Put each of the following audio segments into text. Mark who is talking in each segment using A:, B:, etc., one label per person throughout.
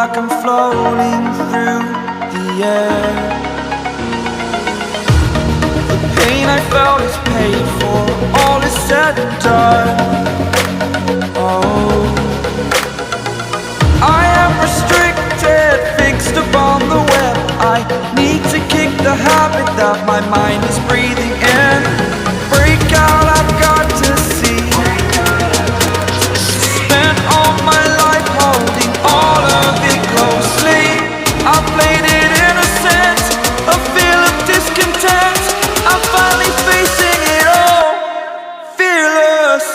A: like I'm floating through the air. The pain I felt is paid for, all is said and done. Oh, I am restricted, fixed upon the web. I need to kick the habit that my mind is breathing in. Break out, I've got to see. Spent all my life holding all of it closely. I played it innocent, a feel of discontent. I'm finally facing it all, fearless.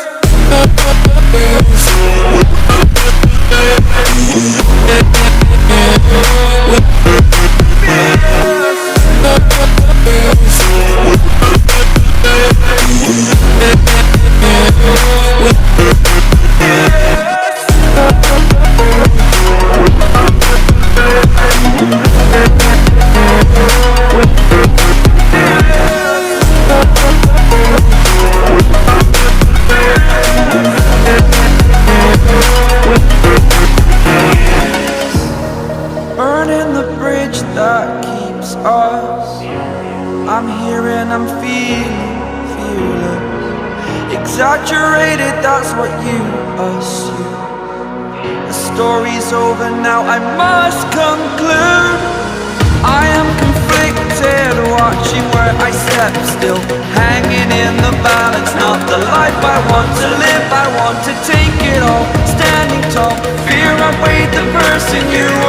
A: Burning the bridge that keeps us. I'm here and I'm feeling fearless. Exaggerated, that's what you assume. The story's over now, I must conclude. I am conflicted, watching where I step still, hanging in the balance. Not the life I want to live, I want to take it all. Standing tall, fear I weighed the person you are.